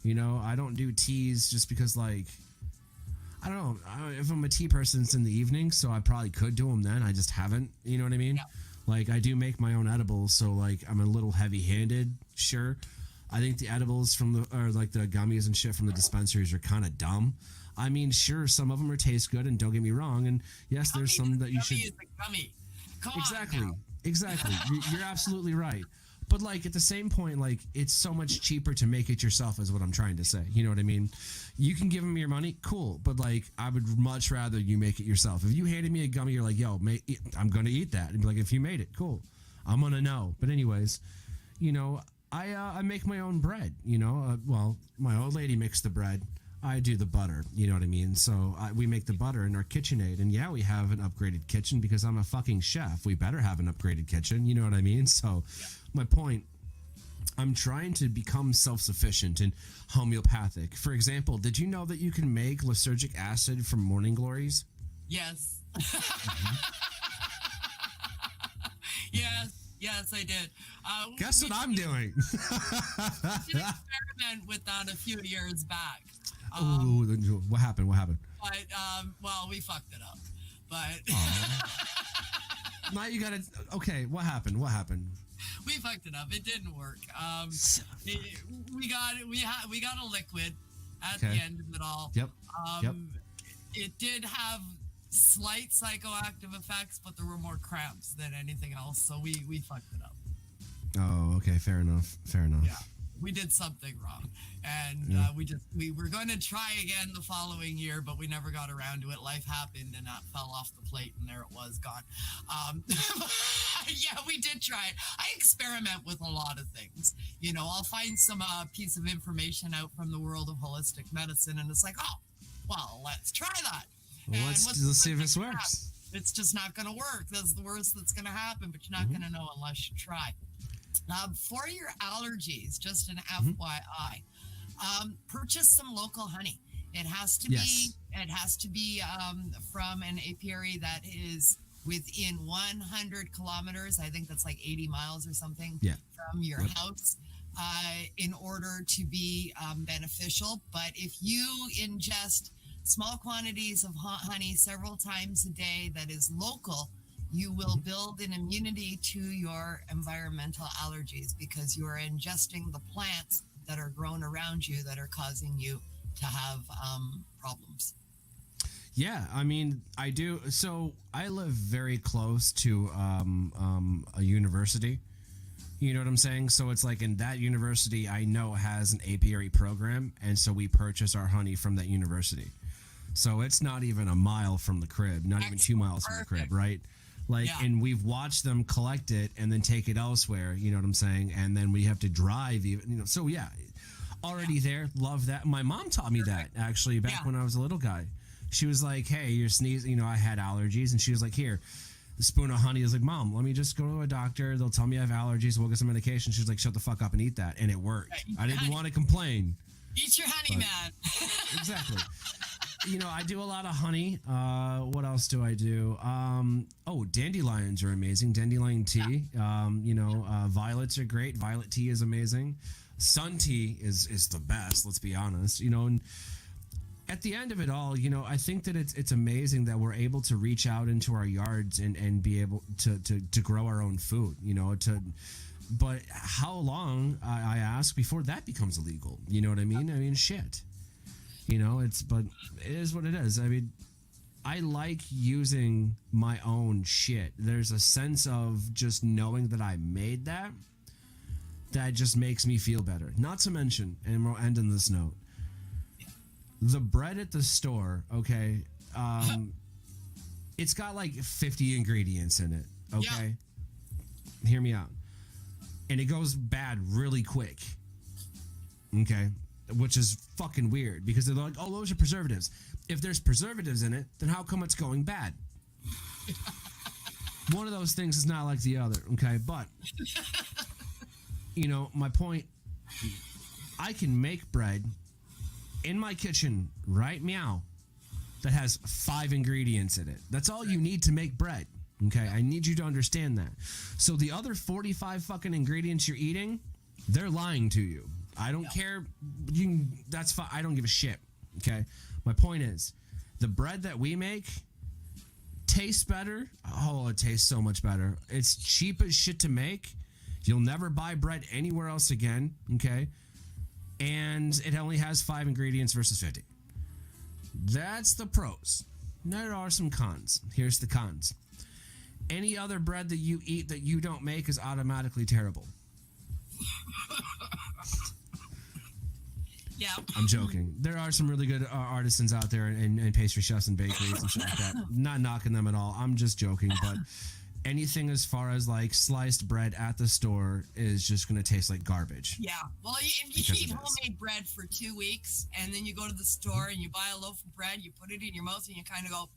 I don't do teas just because I don't know. If I'm a tea person, it's in the evening, so I probably could do them then. I just haven't, you know what I mean? Yeah. Like I do make my own edibles, so I'm a little heavy-handed, sure. I think the edibles the gummies and shit from the dispensaries are kind of dumb. I mean, sure, some of them taste good, and don't get me wrong, and yes, there's some that you should. Is a gummy. Come exactly. On now. Exactly. You're absolutely right. But at the same point, it's so much cheaper to make it yourself is what I'm trying to say. You know what I mean? You can give them your money, cool. But I would much rather you make it yourself. If you handed me a gummy, you're like, yo, I'm going to eat that. And be like, if you made it, cool. I'm going to know. But anyways, I make my own bread. Well, my old lady makes the bread. I do the butter. You know what I mean? So we make the butter in our KitchenAid, and yeah, we have an upgraded kitchen because I'm a fucking chef. We better have an upgraded kitchen. You know what I mean? So, my point. I'm trying to become self-sufficient and homeopathic. For example, did you know that you can make lysergic acid from morning glories? Yes. Yes, I did. Guess what I'm doing? We did experiment with that a few years back. Ooh, what happened? But, well, we fucked it up. But now you gotta. Okay, what happened? we fucked it up. It didn't work. We got a liquid at the end of it all. Yep. It did have slight psychoactive effects, but there were more cramps than anything else. So we fucked it up. Oh, okay. Fair enough. Yeah. We did something wrong, and we were going to try again the following year, but we never got around to it. Life happened, and that fell off the plate, and there it was, gone. Yeah, we did try it. I experiment with a lot of things. I'll find some piece of information out from the world of holistic medicine, and it's like, oh, well, let's try that. Well, let's see if this works. It's just not going to work. That's the worst that's going to happen, but you're not going to know unless you try. For your allergies, just an FYI, purchase some local honey. It has to be from an apiary that is within 100 kilometers. I think that's like 80 miles or something from your house in order to be beneficial. But if you ingest small quantities of honey several times a day that is local, you will build an immunity to your environmental allergies because you are ingesting the plants that are grown around you that are causing you to have problems. Yeah, I mean, I do. So I live very close to a university. You know what I'm saying? So it's like in that university, I know has an apiary program, and so we purchase our honey from that university. So it's not even a mile from the crib, not even 2 miles from the crib, right? And we've watched them collect it and then take it elsewhere. You know what I'm saying? And then we have to drive even. So yeah, already there. Love that. My mom taught me that actually back when I was a little guy. She was like, "Hey, you're sneezing." I had allergies, and she was like, "Here, a spoon of honey." I was like, "Mom, let me just go to a doctor. They'll tell me I have allergies. We'll get some medication." She's like, "Shut the fuck up and eat that," and it worked. I didn't want to complain. Eat your honey, man. Exactly. I do a lot of honey. What else do I do? Dandelions are amazing. Dandelion tea. Violets are great. Violet tea is amazing. Sun tea is the best. Let's be honest. And at the end of it all, I think that it's amazing that we're able to reach out into our yards and be able to grow our own food. But how long, I ask, before that becomes illegal? You know what I mean? I mean, shit. But it is what it is. I mean, I like using my own shit. There's a sense of just knowing that I made that just makes me feel better. Not to mention, and we'll end on this note, the bread at the store, okay, it's got like 50 ingredients in it, okay? Yeah. Hear me out. And it goes bad really quick, okay? Which is fucking weird because they're like, oh, those are preservatives. If there's preservatives in it, then how come it's going bad? One of those things is not like the other, okay? But, my point, I can make bread in my kitchen, right meow, that has 5 ingredients in it. That's all you need to make bread, okay? I need you to understand that. So the other 45 fucking ingredients you're eating, they're lying to you. I don't care. That's fine. I don't give a shit. Okay. My point is, the bread that we make tastes better. Oh, it tastes so much better. It's cheap as shit to make. You'll never buy bread anywhere else again. Okay. And it only has 5 ingredients versus 50. That's the pros. There are some cons. Here's the cons. Any other bread that you eat that you don't make is automatically terrible. Yeah. I'm joking. There are some really good artisans out there and pastry chefs and bakeries and shit like that. Not knocking them at all. I'm just joking, but anything as far as like sliced bread at the store is just going to taste like garbage. Yeah. Well, if you eat homemade bread for 2 weeks and then you go to the store and you buy a loaf of bread, you put it in your mouth and you kind of go,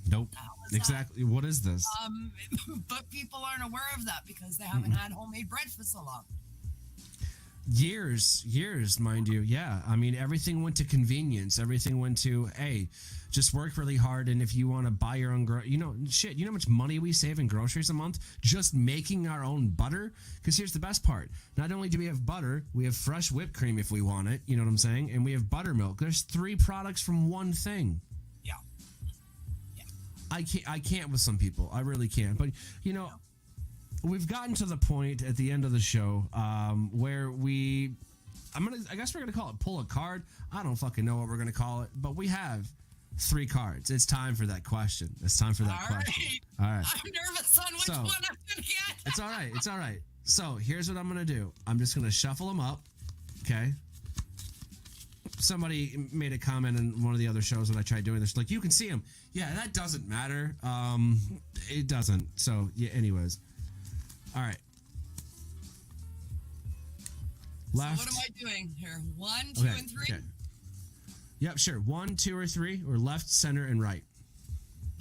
nope. Exactly. What is this? But people aren't aware of that because they haven't had homemade bread for so long. Years, mind you. Yeah. I mean, everything went to convenience. Everything went to, hey, just work really hard. And if you want to buy your own, you know how much money we save in groceries a month just making our own butter? Because here's the best part. Not only do we have butter, we have fresh whipped cream if we want it. You know what I'm saying? And we have buttermilk. There's 3 products from one thing. Yeah. I can't with some people. I really can't. But, you know, we've gotten to the point at the end of the show where I guess we're gonna call it pull a card. I don't fucking know what we're gonna call it, but we have 3 cards. It's time for that question. All right. I'm nervous on which one I'm gonna get. It's all right. So here's what I'm gonna do. I'm just gonna shuffle them up. Okay. Somebody made a comment in one of the other shows that I tried doing this. Like, you can see them. Yeah, that doesn't matter. It doesn't. So yeah. Anyways. All right. Left. So what am I doing here? 1, 2, and 3? Okay. Yep, sure. 1, 2, or 3, or left, center, and right.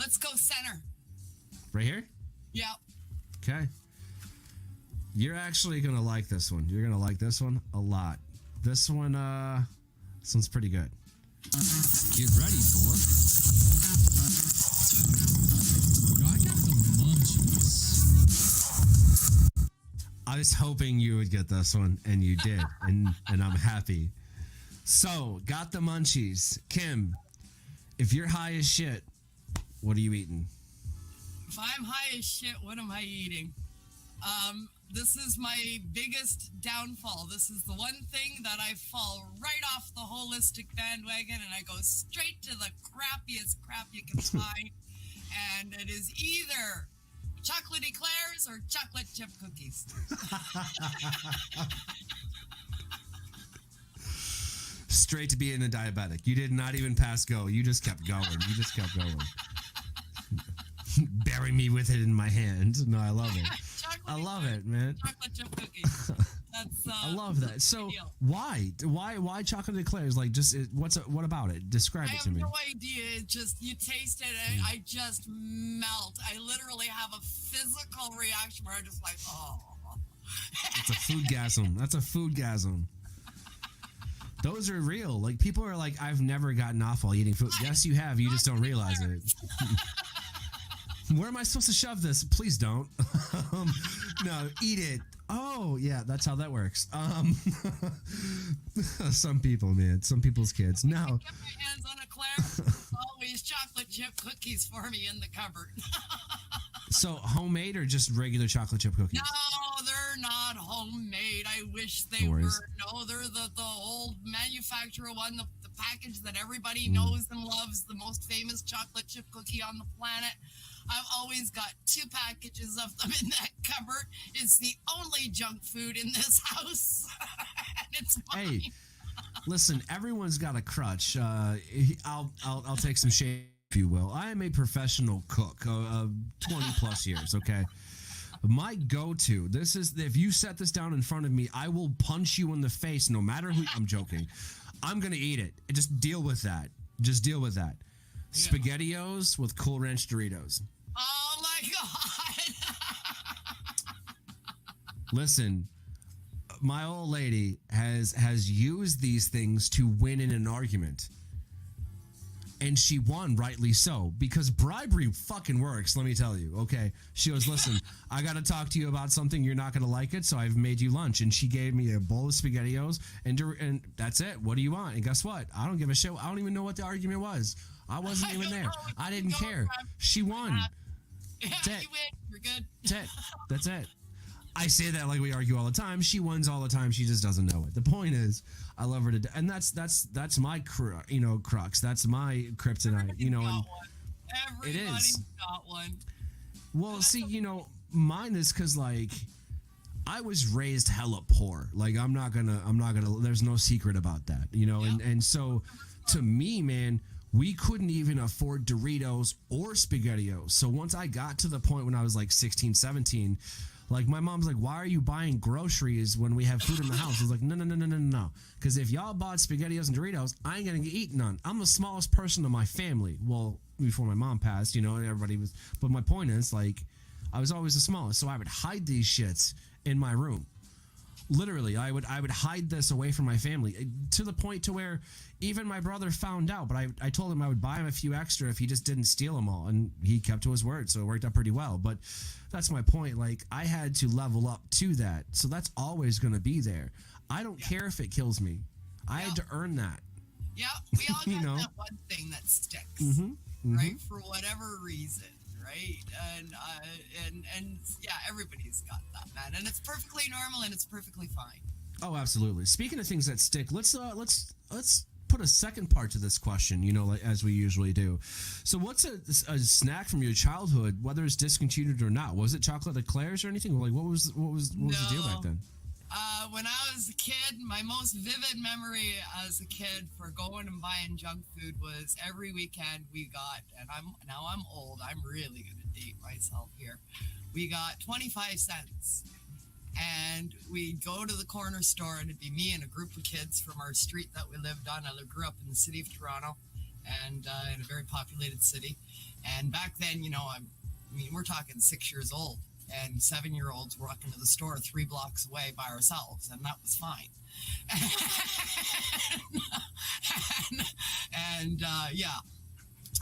Let's go center. Right here? Yep. Okay. You're actually going to like this one. You're going to like this one a lot. This one's pretty good. Get ready for... I got the munchies. I was hoping you would get this one, and you did, and I'm happy. So, got the munchies. Kim, if you're high as shit, what are you eating? If I'm high as shit, what am I eating? This is my biggest downfall. This is the one thing that I fall right off the holistic bandwagon, and I go straight to the crappiest crap you can find, and it is either chocolate eclairs or chocolate chip cookies. Straight to being a diabetic. You did not even pass go. You just kept going. Bury me with it in my hand. No, I love it. I love it, man. Chocolate chip cookies. That's I love that. So why chocolate eclairs? Like, just what about it? Describe it to me. I have no idea. It just, you taste it and I just melt. I literally have a physical reaction where I'm just like, oh. It's a foodgasm. That's a foodgasm. Those are real. Like, people are like, I've never gotten off while eating food. Yes, you have. You just don't realize it. Where am I supposed to shove this? Please don't. No, eat it. Oh, yeah, that's how that works. Some people, man. Some people's kids. No. I get my hands on a Claire. Always chocolate chip cookies for me in the cupboard. So, homemade or just regular chocolate chip cookies? No, they're not homemade. I wish they were. No, they're the old manufacturer one, the package that everybody knows and loves, the most famous chocolate chip cookie on the planet. I've always got 2 packages of them in that cupboard. It's the only junk food in this house. And it's mine. Hey, listen, everyone's got a crutch. I'll take some shade, if you will. I am a professional cook of 20 plus years, okay? My go-to, this is, if you set this down in front of me, I will punch you in the face no matter who. I'm joking. I'm going to eat it. Just deal with that. Yeah. SpaghettiOs with Cool Ranch Doritos. Oh my God. Listen, my old lady has used these things to win in an argument. And she won, rightly so, because bribery fucking works, let me tell you, okay? She goes, listen, I got to talk to you about something. You're not going to like it, so I've made you lunch. And she gave me a bowl of SpaghettiOs, and that's it. What do you want? And guess what? I don't give a shit. I don't even know what the argument was. I wasn't even there. I didn't care. She won. Yeah, That's it. you win. You're good. That's it. I say that like we argue all the time. She wins all the time. She just doesn't know it. The point is, I love her to death, and that's my crux. That's my kryptonite. And Everybody's got one. Well, see, mine is because like I was raised hella poor. Like I'm not gonna. There's no secret about that. And so to me, man, we couldn't even afford Doritos or SpaghettiOs. So once I got to the point when I was like 16, 17, like my mom's like, why are you buying groceries when we have food in the house? I was like, no. Because if y'all bought SpaghettiOs and Doritos, I ain't going to eat none. I'm the smallest person in my family. Well, before my mom passed, you know, everybody was. But my point is, like, I was always the smallest. So I would hide these shits in my room. Literally, I would hide this away from my family to the point to where even my brother found out. But I told him I would buy him a few extra if he just didn't steal them all, and he kept to his word, so it worked out pretty well. But that's my point. Like, I had to level up to that, so that's always going to be there. I don't care if it kills me. I had to earn that. Yeah, we all got that one thing that sticks, right? For whatever reason. Right, and yeah, everybody's got that, man, and it's perfectly normal and it's perfectly fine. Oh, absolutely. Speaking of things that stick, let's put a second part to this question. You know, like, as we usually do. So, what's a snack from your childhood, whether it's discontinued or not? Was it chocolate eclairs or anything? Like, what was the deal back then? When I was a kid, my most vivid memory as a kid for going and buying junk food was every weekend we got, and I'm old, I'm really going to date myself here. We got 25 cents, and we'd go to the corner store, and it'd be me and a group of kids from our street that we lived on. I grew up in the city of Toronto, and in a very populated city. And back then, you know, I mean, we're talking 6 years old. And 7-year-olds walking to the store 3 blocks away by ourselves, and that was fine.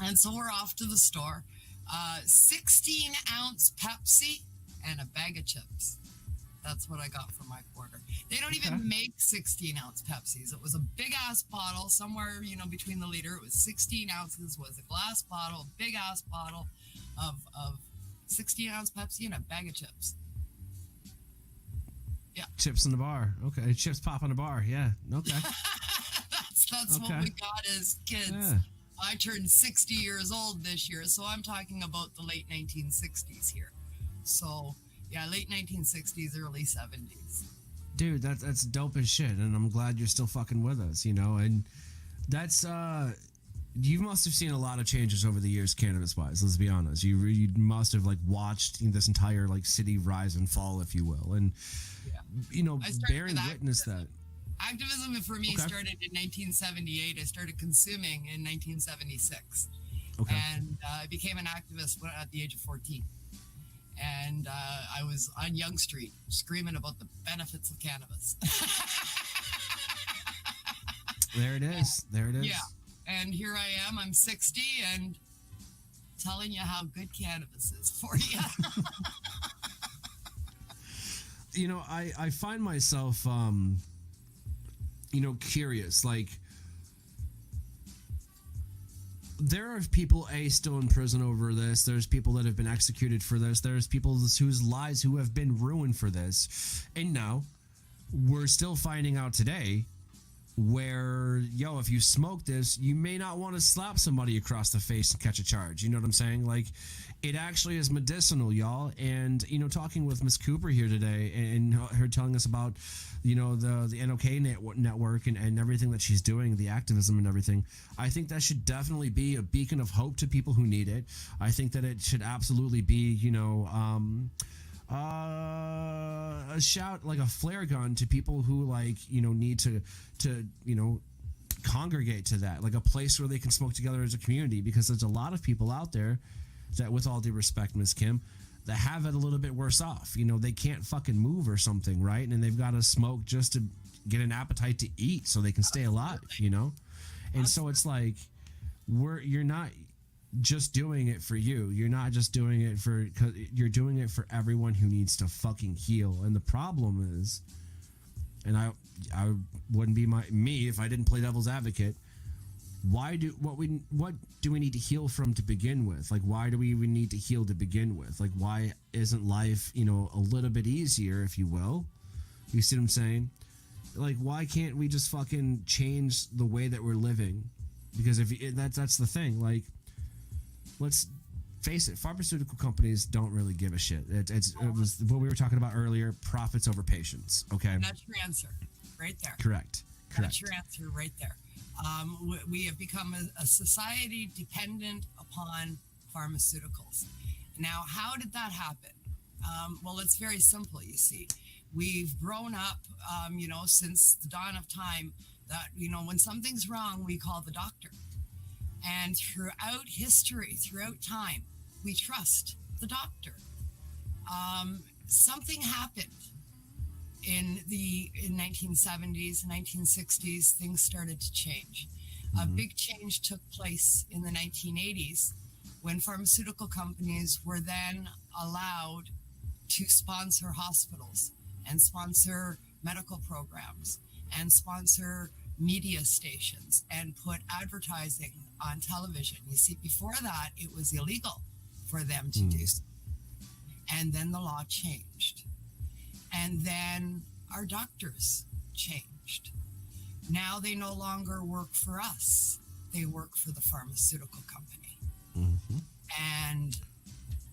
And so we're off to the store. 16-ounce Pepsi and a bag of chips. That's what I got for my quarter. They don't even make 16-ounce Pepsis. It was a big-ass bottle, somewhere, you know, between the liter. It was 16 ounces, was a glass bottle, big-ass bottle of 16-ounce Pepsi and a bag of chips. Yeah. Chips in the bar. Okay. Chips pop in the bar. Yeah. Okay. that's what we got as kids. Yeah. I turned 60 years old this year, so I'm talking about the late 1960s here. So, yeah, late 1960s, early 70s. Dude, that's dope as shit, and I'm glad you're still fucking with us, you know, and that's, you must have seen a lot of changes over the years, cannabis-wise. Let's be honest. You must have like watched this entire like city rise and fall, if you will, and you know, bearing witness that. Activism for me started in 1978. I started consuming in 1976, and I became an activist at the age of 14. And I was on Yonge Street screaming about the benefits of cannabis. There it is. There it is. Yeah. And here I am, I'm 60, and telling you how good cannabis is for you. You know, I find myself, you know, curious. Like, there are people, still in prison over this. There's people that have been executed for this. There's people whose lives who have been ruined for this. And now, we're still finding out today where, if you smoke this, you may not want to slap somebody across the face and catch a charge. You know what I'm saying? Like, it actually is medicinal, y'all. And, you know, talking with Miss Cooper here today and her telling us about, you know, the NOK network and everything that she's doing, the activism and everything, I think that should definitely be a beacon of hope to people who need it. I think that it should absolutely be, you know, a shout, like a flare gun to people who, like, you know, need to you know, congregate to that, like a place where they can smoke together as a community, because there's a lot of people out there that, with all due respect, Miss Kim, that have it a little bit worse off. You know, they can't fucking move or something, right? And they've got to smoke just to get an appetite to eat so they can stay alive, you know? And so it's like, you're not just doing it for you. You're not just doing it cause you're doing it for everyone who needs to fucking heal. And the problem is, and I wouldn't be me if I didn't play devil's advocate. What do we need to heal from to begin with? Like, why do we even need to heal to begin with? Like, why isn't life, you know, a little bit easier, if you will? You see what I'm saying? Like, why can't we just fucking change the way that we're living? Because that's the thing. Like, let's face it, pharmaceutical companies don't really give a shit. It was what we were talking about earlier, profits over patients, okay? That's your answer, right there. Correct. That's your answer right there. We have become a society dependent upon pharmaceuticals. Now, how did that happen? Well, it's very simple, you see. We've grown up, since the dawn of time that, when something's wrong, we call the doctor. And throughout history, throughout time, we trust the doctor. Something happened in 1970s, 1960s. Things started to change. A big change took place in the 1980s when pharmaceutical companies were then allowed to sponsor hospitals and sponsor medical programs and sponsor media stations and put advertising on television. You see, before that, it was illegal for them to do so. And then the law changed. And then our doctors changed. Now they no longer work for us. They work for the pharmaceutical company. And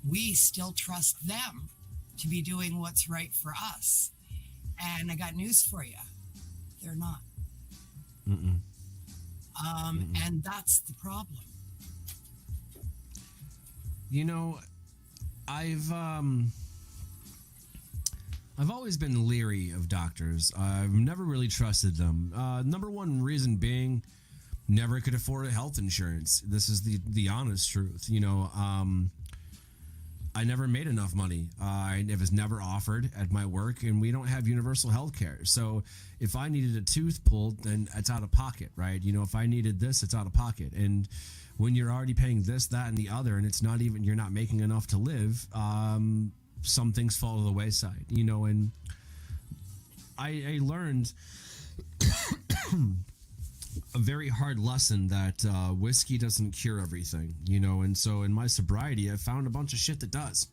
we still trust them to be doing what's right for us. And I got news for you. They're not. And that's the problem. I've always been leery of doctors. I've never really trusted them. Number one reason being, never could afford health insurance. This is the honest truth. I never made enough money. It was never offered at my work, and we don't have universal health care. So if I needed a tooth pulled, then it's out of pocket, right? If I needed this, it's out of pocket. And when you're already paying this, that, and the other, and you're not making enough to live, some things fall to the wayside, and I learned a very hard lesson that whiskey doesn't cure everything, and so in my sobriety, I found a bunch of shit that does.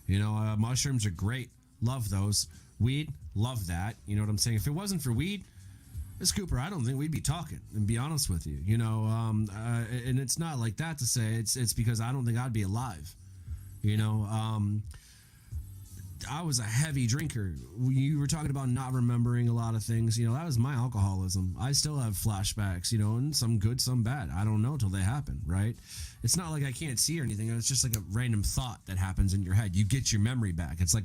Mushrooms are great. Love those. Weed, love that. You know what I'm saying? If it wasn't for weed, Miss Cooper, I don't think we'd be talking, and be honest with you, and it's not like that to say it's because I don't think I'd be alive, I was a heavy drinker. You were talking about not remembering a lot of things. That was my alcoholism. I still have flashbacks, and some good, some bad. I don't know till they happen, right? It's not like I can't see or anything. It's just like a random thought that happens in your head. You get your memory back. It's like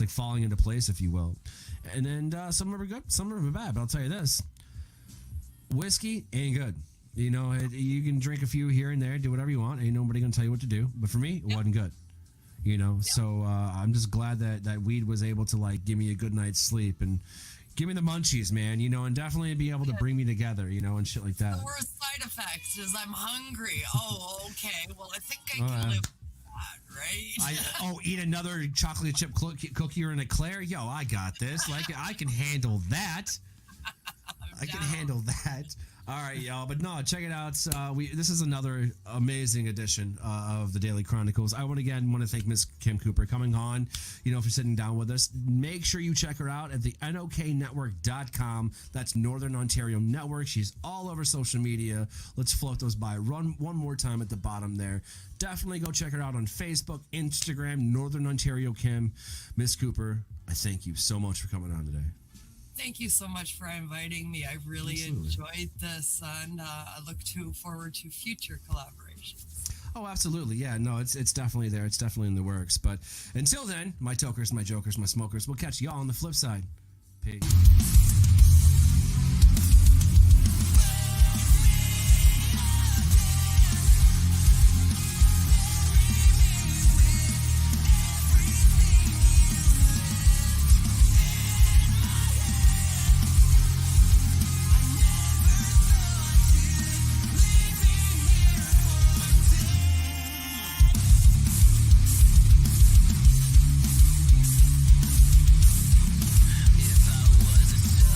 falling into place, if you will. And then some of them are good, some of them are bad. But I'll tell you this: whiskey ain't good. You can drink a few here and there, do whatever you want. Ain't nobody gonna tell you what to do. But for me, it wasn't good. So I'm just glad that weed was able to give me a good night's sleep and give me the munchies, man, and definitely be able to bring me together, and shit like that. The worst side effects is I'm hungry. Oh, okay. Well, I think I can live with that, right? Eat another chocolate chip cookie or an eclair? Yo, I got this. I can handle that. I can handle that. All right, y'all. But no, check it out. This is another amazing edition of the Daily Chronicles. I want to thank Miss Kim Cooper coming on, for sitting down with us. Make sure you check her out at the NOKnetwork.com. That's Northern Ontario Network. She's all over social media. Let's float those by. Run one more time at the bottom there. Definitely go check her out on Facebook, Instagram, Northern Ontario Kim. Miss Cooper, I thank you so much for coming on today. Thank you so much for inviting me. I've really enjoyed this, and I look forward to future collaborations. Oh, absolutely. Yeah, no, it's definitely there. It's definitely in the works. But until then, my tokers, my jokers, my smokers, we'll catch y'all on the flip side. Peace.